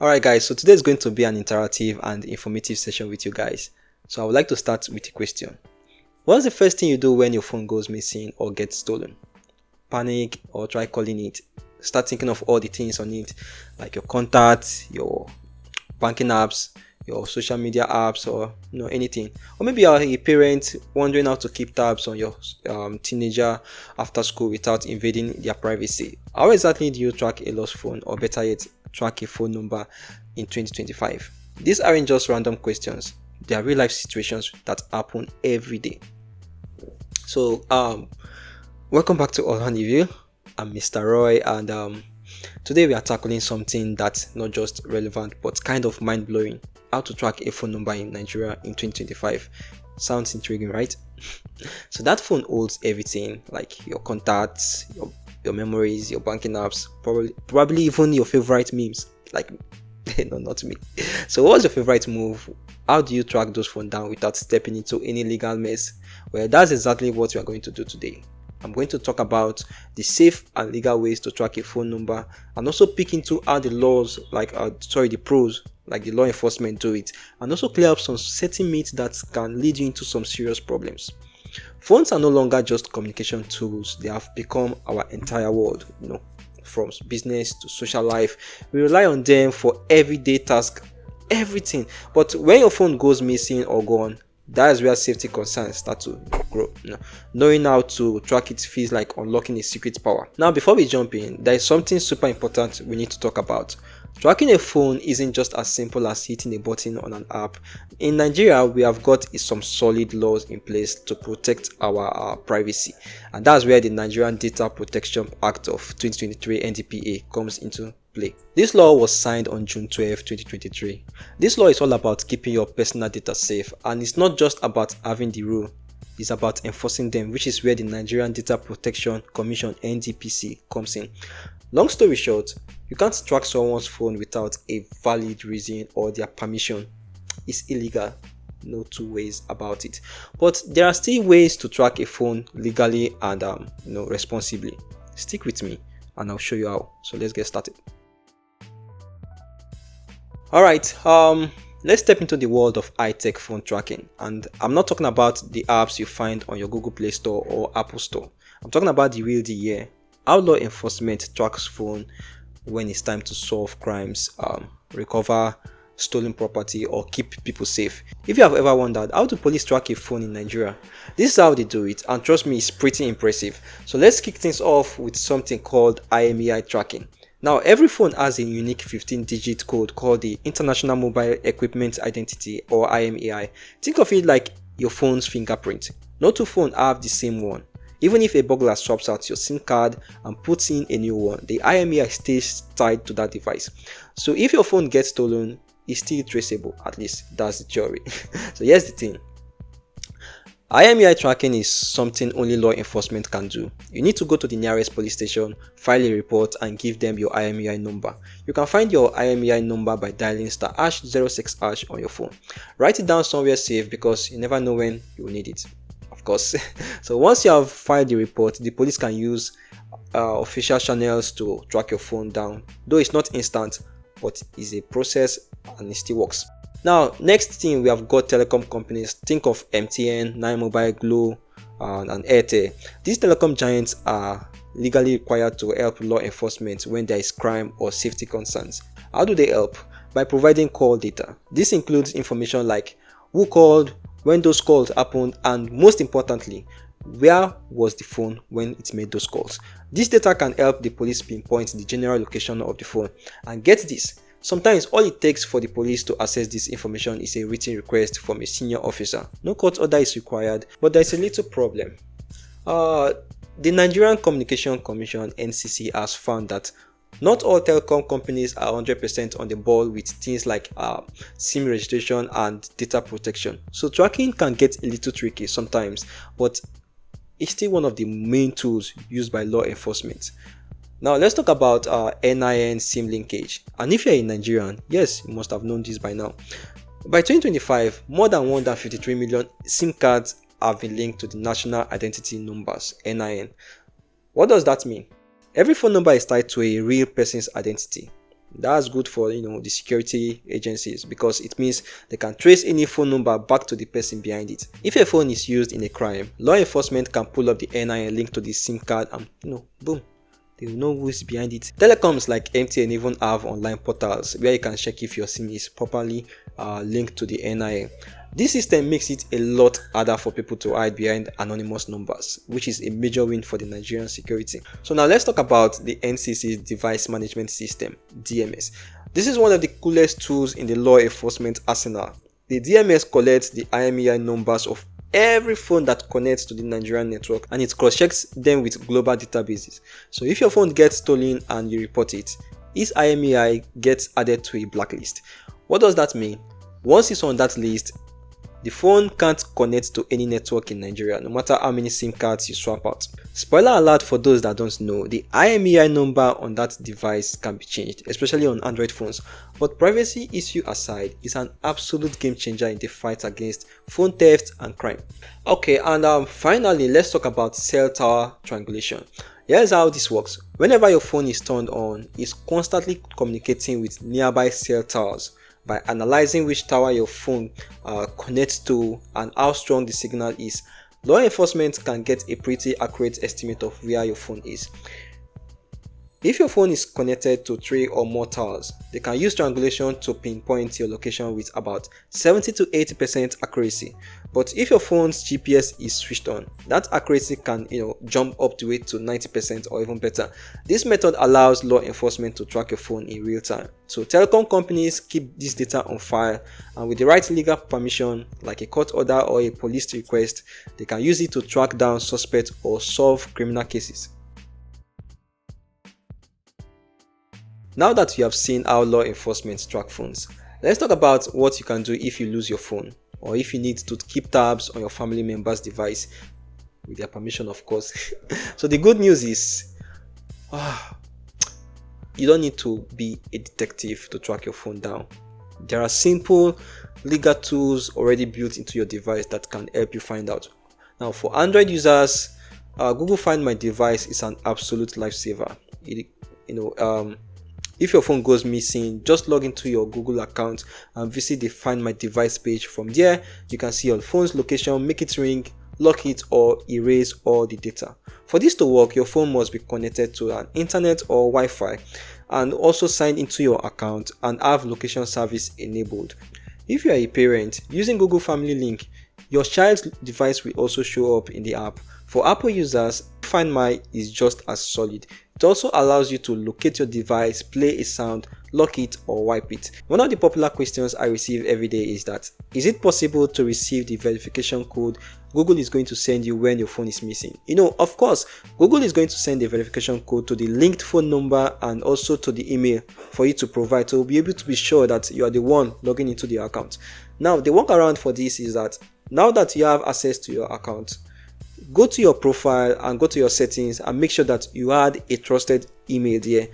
Alright guys, so today is going to be an interactive and informative session with you guys. So I would like to start with a question. What's the first thing you do when your phone goes missing or gets stolen? Panic or try calling it? Start thinking of all the things on it, like your contacts, your banking apps, your social media apps, or anything. Or maybe you're a parent wondering how to keep tabs on your teenager after school without invading their privacy. How exactly do you track a lost phone, or better yet, track a phone number in 2025? These aren't just random questions. They are real life situations that happen every day. So welcome back to All Honey Review. I'm Mr. Roy, and today we are tackling something that's not just relevant but kind of mind-blowing: how to track a phone number in Nigeria in 2025. Sounds intriguing, right? So that phone holds everything, like your contacts, your memories, your banking apps, probably even your favorite memes. Like, no, not me. So what's your favorite move? How do you track those phones down without stepping into any legal mess? Well, that's exactly what we are going to do today. I'm going to talk about the safe and legal ways to track a phone number, and also peek into how the laws, the pros, like the law enforcement, do it, and also clear up some certain myths that can lead you into some serious problems. Phones are no longer just communication tools; they have become our entire world. From business to social life, we rely on them for everyday tasks, everything. But when your phone goes missing or gone, that is where safety concerns start to grow. Knowing how to track it feels like unlocking a secret power. Now, before we jump in, there is something super important we need to talk about. Tracking a phone isn't just as simple as hitting a button on an app. In Nigeria, we have got some solid laws in place to protect our privacy, and that's where the Nigerian Data Protection Act of 2023 (NDPA) comes into play. This law was signed on June 12, 2023. This law is all about keeping your personal data safe, and it's not just about having the rule, it's about enforcing them, which is where the Nigerian Data Protection Commission (NDPC) comes in. Long story short, you can't track someone's phone without a valid reason or their permission. It's illegal. No two ways about it. But there are still ways to track a phone legally and responsibly. Stick with me and I'll show you how. So let's get started. Alright, let's step into the world of high-tech phone tracking. And I'm not talking about the apps you find on your Google Play Store or Apple Store. I'm talking about the real deal here. How law enforcement tracks phone when it's time to solve crimes, recover stolen property, or keep people safe. If you have ever wondered, how do police track a phone in Nigeria? This is how they do it, and trust me, it's pretty impressive. So let's kick things off with something called IMEI tracking. Now, every phone has a unique 15-digit code called the International Mobile Equipment Identity, or IMEI. Think of it like your phone's fingerprint. No two phones have the same one. Even if a burglar swaps out your SIM card and puts in a new one, the IMEI stays tied to that device. So if your phone gets stolen, it's still traceable. At least that's the theory. So here's the thing. IMEI tracking is something only law enforcement can do. You need to go to the nearest police station, file a report, and give them your IMEI number. You can find your IMEI number by dialing *#06# on your phone. Write it down somewhere safe because you never know when you will need it. Of course. So once you have filed the report, the police can use official channels to track your phone down. Though it's not instant, but it's a process and it still works. Now, next thing, we have got telecom companies. Think of MTN, 9mobile, Glo, and Airtel. These telecom giants are legally required to help law enforcement when there is crime or safety concerns. How do they help? By providing call data. This includes information like who called, when those calls happened, and most importantly, where was the phone when it made those calls. This data can help the police pinpoint the general location of the phone. And get this, sometimes all it takes for the police to access this information is a written request from a senior officer. No court order is required, but there is a little problem. The Nigerian Communication Commission (NCC) has found that not all telecom companies are 100% on the ball with things like SIM registration and data protection. So tracking can get a little tricky sometimes, but it's still one of the main tools used by law enforcement. Now let's talk about NIN SIM linkage. And if you're a Nigerian, yes, you must have known this by now. By 2025, more than 153 million SIM cards have been linked to the National Identity Numbers (NIN). What does that mean? Every phone number is tied to a real person's identity. That's good for the security agencies, because it means they can trace any phone number back to the person behind it. If a phone is used in a crime, law enforcement can pull up the NIN link to the SIM card and boom, they will know who is behind it. Telecoms like MTN even have online portals where you can check if your SIM is properly linked to the NIN. This system makes it a lot harder for people to hide behind anonymous numbers, which is a major win for the Nigerian security. So now let's talk about the NCC's Device Management System, DMS. This is one of the coolest tools in the law enforcement arsenal. The DMS collects the IMEI numbers of every phone that connects to the Nigerian network, and it cross-checks them with global databases. So if your phone gets stolen and you report it, its IMEI gets added to a blacklist. What does that mean? Once it's on that list, the phone can't connect to any network in Nigeria, no matter how many SIM cards you swap out. Spoiler alert for those that don't know, the IMEI number on that device can be changed, especially on Android phones. But privacy issue aside, it's an absolute game changer in the fight against phone theft and crime. Okay, and finally, let's talk about cell tower triangulation. Here's how this works. Whenever your phone is turned on, it's constantly communicating with nearby cell towers. By analyzing which tower your phone connects to and how strong the signal is, law enforcement can get a pretty accurate estimate of where your phone is. If your phone is connected to 3 or more towers, they can use triangulation to pinpoint your location with about 70 to 80% accuracy. But if your phone's GPS is switched on, that accuracy can jump up to 90% or even better. This method allows law enforcement to track your phone in real time. So telecom companies keep this data on file, and with the right legal permission, like a court order or a police request, they can use it to track down suspects or solve criminal cases. Now that you have seen how law enforcement track phones, let's talk about what you can do if you lose your phone, or if you need to keep tabs on your family member's device, with their permission, of course. So the good news is, you don't need to be a detective to track your phone down. There are simple legal tools already built into your device that can help you find out. Now, for Android users, Google Find My Device is an absolute lifesaver. If your phone goes missing, just log into your Google account and visit the Find My Device page. From there, you can see your phone's location, make it ring, lock it, or erase all the data. For this to work, your phone must be connected to an internet or Wi-Fi and also signed into your account and have location service enabled. If you are a parent, using Google Family Link, your child's device will also show up in the app. For Apple users, Find My is just as solid. It also allows you to locate your device, play a sound, lock it, or wipe it. One of the popular questions I receive every day is that, is it possible to receive the verification code Google is going to send you when your phone is missing? Of course, Google is going to send the verification code to the linked phone number and also to the email for you to provide, to be able to be sure that you are the one logging into the account. Now, the workaround for this is that now that you have access to your account, go to your profile and go to your settings and make sure that you add a trusted email there.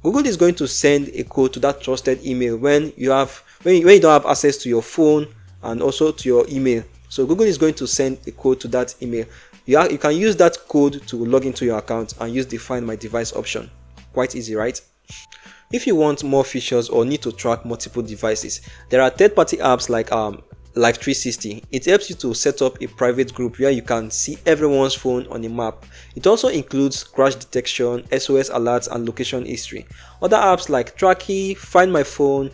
Google is going to send a code to that trusted email when you don't have access to your phone and also to your email. So Google is going to send a code to that email. You can use that code to log into your account and use the Find My Device option. Quite easy, right? If you want more features or need to track multiple devices, there are third-party apps like Life360. It helps you to set up a private group where you can see everyone's phone on a map. It also includes crash detection, SOS alerts, and location history. Other apps like Tracky, Find My Phone,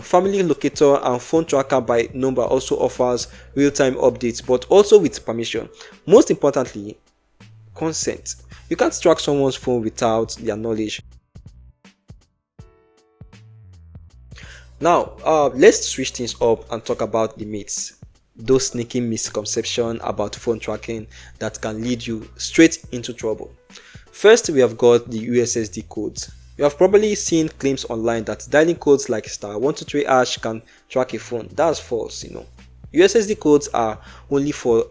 Family Locator, and Phone Tracker by Number also offers real-time updates, but also with permission. Most importantly, consent. You can't track someone's phone without their knowledge. Now, let's switch things up and talk about the myths. Those sneaky misconceptions about phone tracking that can lead you straight into trouble. First, we have got the USSD codes. You have probably seen claims online that dialing codes like *123# can track a phone. That's false, USSD codes are only for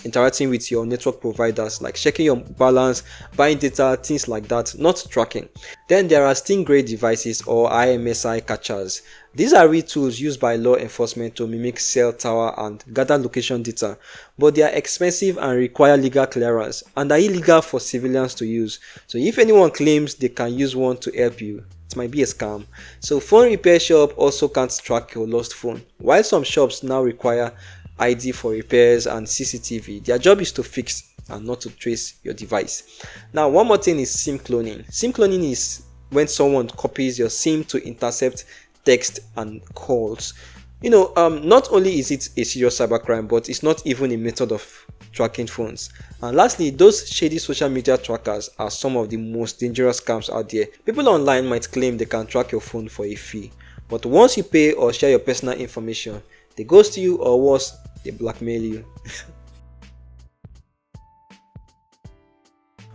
interacting with your network providers, like checking your balance, buying data, things like that, not tracking. Then there are Stingray devices or IMSI catchers. These are real tools used by law enforcement to mimic cell tower and gather location data, but they are expensive and require legal clearance and are illegal for civilians to use. So if anyone claims they can use one to help you, it might be a scam. So phone repair shop also can't track your lost phone. While some shops now require ID for repairs and CCTV, their job is to fix and not to trace your device. Now, one more thing is SIM cloning. SIM cloning is when someone copies your SIM to intercept text and calls. Not only is it a serious cybercrime, but it's not even a method of tracking phones. And lastly, those shady social media trackers are some of the most dangerous scams out there. People online might claim they can track your phone for a fee, but once you pay or share your personal information, they ghost you, or worse, they blackmail you.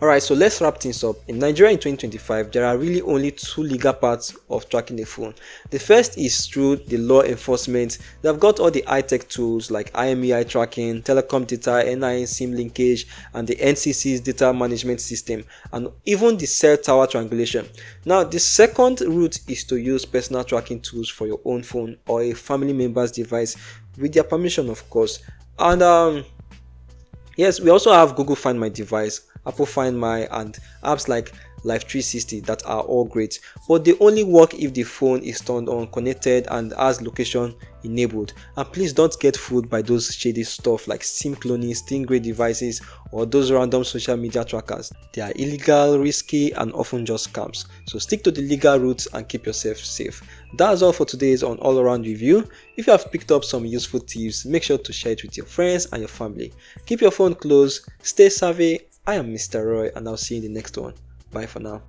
Alright, so let's wrap things up. In Nigeria in 2025, there are really only two legal parts of tracking a phone. The first is through the law enforcement. They've got all the high-tech tools like IMEI tracking, telecom data, NIN SIM linkage, and the NCC's data management system, and even the cell tower triangulation. Now, the second route is to use personal tracking tools for your own phone or a family member's device with their permission, of course. And yes, we also have Google Find My Device, Apple Find My, and apps like Life 360 that are all great, but they only work if the phone is turned on, connected, and has location enabled. And please don't get fooled by those shady stuff like SIM cloning, Stingray devices, or those random social media trackers. They are illegal, risky, and often just scams. So stick to the legal routes and keep yourself safe. That's all for today's on all around review. If you have picked up some useful tips, make sure to share it with your friends and your family. Keep your phone close, stay savvy. I am Mr. Roy, and I'll see you in the next one. Bye for now.